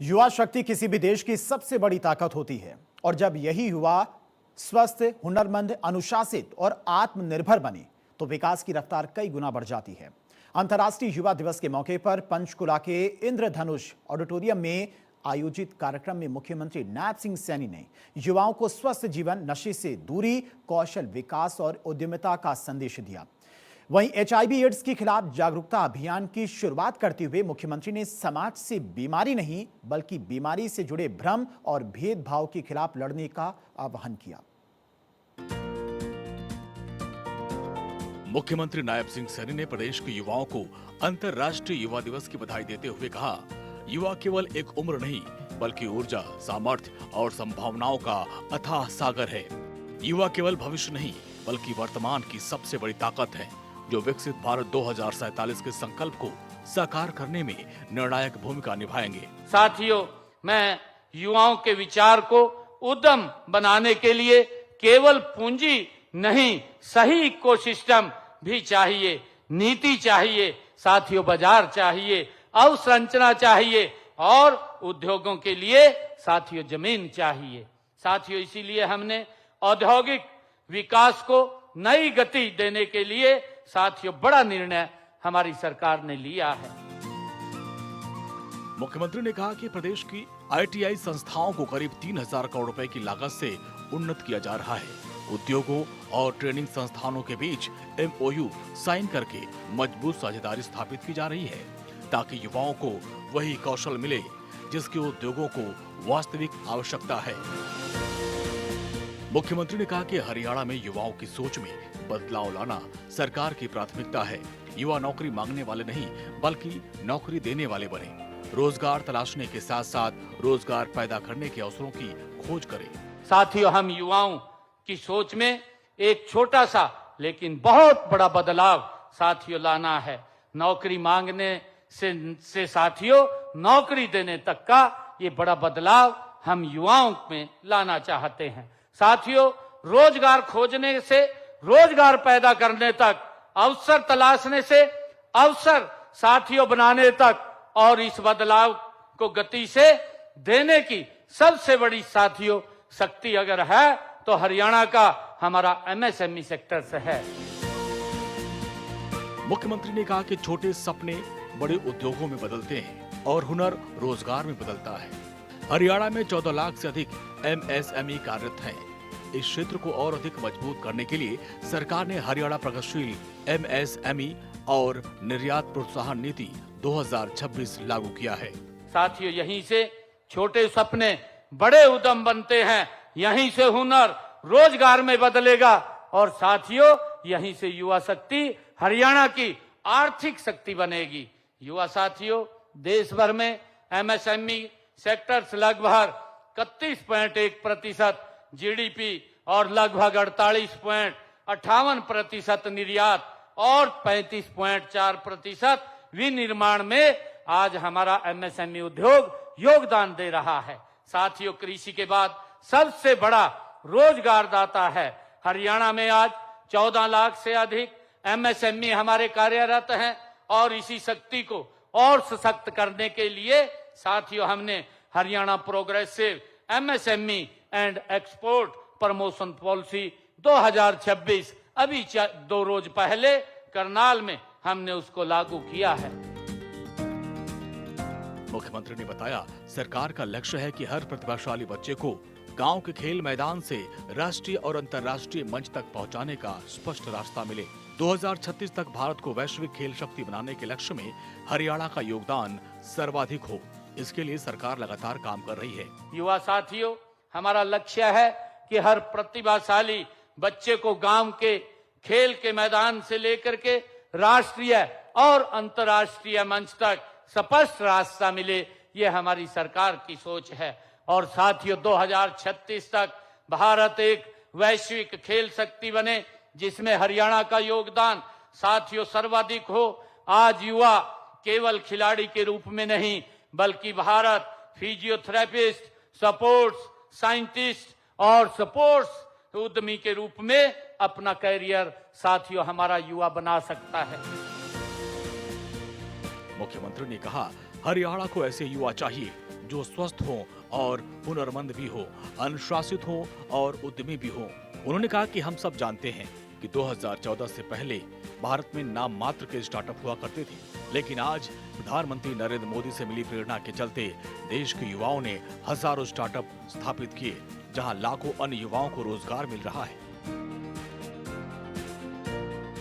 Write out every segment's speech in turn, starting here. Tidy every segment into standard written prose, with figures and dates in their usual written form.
युवा शक्ति किसी भी देश की सबसे बड़ी ताकत होती है और जब यही युवा स्वस्थ, हुनरमंद, अनुशासित और आत्मनिर्भर बने तो विकास की रफ्तार कई गुना बढ़ जाती है। अंतर्राष्ट्रीय युवा दिवस के मौके पर पंचकुला के इंद्रधनुष ऑडिटोरियम में आयोजित कार्यक्रम में मुख्यमंत्री नायब सिंह सैनी ने युवाओं को स्वस्थ जीवन, नशे से दूरी, कौशल विकास और उद्यमिता का संदेश दिया। वहीं HIV एड्स के खिलाफ जागरूकता अभियान की शुरुआत करते हुए मुख्यमंत्री ने समाज से बीमारी नहीं बल्कि बीमारी से जुड़े भ्रम और भेदभाव के खिलाफ लड़ने का आह्वान किया। मुख्यमंत्री नायब सिंह सैनी ने प्रदेश के युवाओं को अंतर्राष्ट्रीय युवा दिवस की बधाई देते हुए कहा, युवा केवल एक उम्र नहीं बल्कि ऊर्जा, सामर्थ्य और संभावनाओं का अथाह सागर है। युवा केवल भविष्य नहीं बल्कि वर्तमान की सबसे बड़ी ताकत है, जो विकसित भारत 2047 के संकल्प को साकार करने में निर्णायक भूमिका निभाएंगे। साथियों, मैं युवाओं के विचार को उद्यम बनाने के लिए केवल पूंजी नहीं, सही इकोसिस्टम भी चाहिए, नीति चाहिए, साथियों बाजार चाहिए, अवसंरचना चाहिए और उद्योगों के लिए साथियों जमीन चाहिए। साथियों, इसीलिए हमने औद्योगिक विकास को नई गति देने के लिए साथियों बड़ा निर्णय हमारी सरकार ने लिया है। मुख्यमंत्री ने कहा कि प्रदेश की ITI संस्थाओं को करीब 3000 करोड़ रुपए की लागत से उन्नत किया जा रहा है। उद्योगों और ट्रेनिंग संस्थानों के बीच MOU साइन करके मजबूत साझेदारी स्थापित की जा रही है ताकि युवाओं को वही कौशल मिले जिसकी उद्योगों को वास्तविक आवश्यकता है। मुख्यमंत्री ने कहा कि हरियाणा में युवाओं की सोच में बदलाव लाना सरकार की प्राथमिकता है। युवा नौकरी मांगने वाले नहीं बल्कि नौकरी देने वाले बने, रोजगार तलाशने के साथ साथ रोजगार पैदा करने के अवसरों की खोज करें। साथियों, हम युवाओं की सोच में एक छोटा सा लेकिन बहुत बड़ा बदलाव साथियों लाना है। नौकरी मांगने से साथियों नौकरी देने तक का ये बड़ा बदलाव हम युवाओं में लाना चाहते हैं। साथियों, रोजगार खोजने से रोजगार पैदा करने तक, अवसर तलाशने से अवसर साथियों बनाने तक और इस बदलाव को गति से देने की सबसे बड़ी साथियों शक्ति अगर है तो हरियाणा का हमारा MSME सेक्टर से है। मुख्यमंत्री ने कहा कि छोटे सपने बड़े उद्योगों में बदलते हैं और हुनर रोजगार में बदलता है। हरियाणा में 14 लाख से अधिक MSME कार्यरत हैं। इस क्षेत्र को और अधिक मजबूत करने के लिए सरकार ने हरियाणा प्रगतिशील MSME और निर्यात प्रोत्साहन नीति 2026 लागू किया है। साथियों, यहीं से छोटे सपने बड़े उद्यम बनते हैं, यहीं से हुनर रोजगार में बदलेगा और साथियों यहीं से युवा शक्ति हरियाणा की आर्थिक शक्ति बनेगी। युवा साथियों, देश भर में MSME सेक्टर्स लगभग 31.1% GDP और लगभग 48.58% निर्यात और 35.4% विनिर्माण में आज हमारा MSME उद्योग योगदान दे रहा है। साथियों, कृषि के बाद सबसे बड़ा रोजगार दाता है। हरियाणा में आज 14 लाख से अधिक MSME हमारे कार्यरत हैं और इसी शक्ति को और सशक्त करने के लिए साथियों हमने Haryana progressive MSME and export promotion policy 2026 अभी 2 रोज पहले करनाल में हमने उसको लागू किया है। मुख्यमंत्री ने बताया, सरकार का लक्ष्य है कि हर प्रतिभाशाली बच्चे को गांव के खेल मैदान से राष्ट्रीय और अंतर्राष्ट्रीय मंच तक पहुंचाने का स्पष्ट रास्ता मिले। 2036 तक भारत को वैश्विक खेल शक्ति बनाने के लक्ष्य में हरियाणा का योगदान सर्वाधिक हो, इसके लिए सरकार लगातार काम कर रही है। युवा साथियों, हमारा लक्ष्य है कि हर प्रतिभाशाली बच्चे को गांव के खेल के मैदान से लेकर के राष्ट्रीय और अंतर्राष्ट्रीय मंच तक स्पष्ट रास्ता मिले, ये हमारी सरकार की सोच है। और साथियों, 2036 तक भारत एक वैश्विक खेल शक्ति बने जिसमें हरियाणा का योगदान साथियों सर्वाधिक हो। आज युवा केवल खिलाड़ी के रूप में नहीं बल्कि भारत फिजियोथेरेपिस्ट, स्पोर्ट्स साइंटिस्ट और स्पोर्ट्स उद्यमी के रूप में अपना कैरियर साथियों हमारा युवा बना सकता है। मुख्यमंत्री ने कहा, हरियाणा को ऐसे युवा चाहिए जो स्वस्थ हो और हुनरमंद भी हो, अनुशासित हो और उद्यमी भी हो। उन्होंने कहा कि हम सब जानते हैं कि 2014 से पहले भारत में नाम मात्र के स्टार्टअप हुआ करते थे, लेकिन आज प्रधानमंत्री नरेंद्र मोदी से मिली प्रेरणा के चलते देश के युवाओं ने हजारों स्टार्टअप स्थापित किए, जहां लाखों अन्य युवाओं को रोजगार मिल रहा है।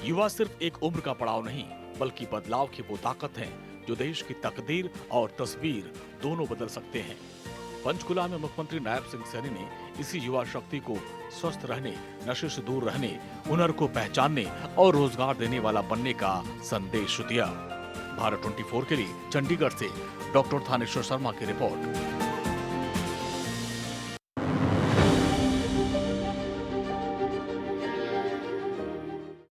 युवा सिर्फ एक उम्र का पड़ाव नहीं, बल्कि बदलाव की वो ताकत है जो देश की तकदीर और तस्वीर दोनों बदल सकते हैं। पंचकुला में मुख्यमंत्री नायब सिंह सैनी ने इसी युवा शक्ति को स्वस्थ रहने, नशे से दूर रहने, हुनर को पहचानने और रोजगार देने वाला बनने का संदेश दिया। भारत 24 के लिए चंडीगढ़ से डॉक्टर थानेश्वर शर्मा की रिपोर्ट।